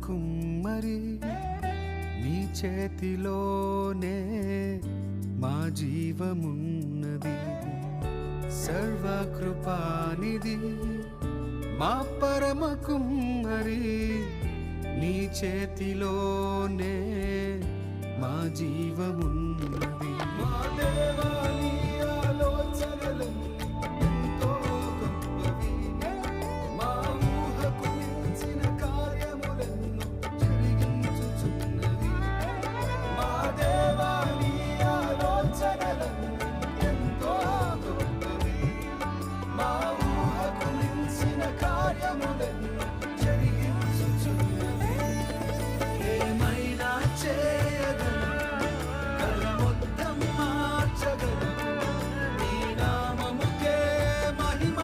కుమ్మరి నీ చేతిలోనే మా జీవమున్నది. సర్వకృపానిధి మా పరమ కుమ్మరి నీ చేతిలోనే మా జీవమున్నది. మా దేవా నీ ఆలోచనలన్నీ ఎంతో గొప్పవి, మా ఊహకు మించిన కార్యములెన్నో జరిగించుచున్నవి. మా దేవా నీ ఆలోచనలన్నీ ఎంతో గొప్పవి, మా ఊహకు మించిన కార్యములెన్నో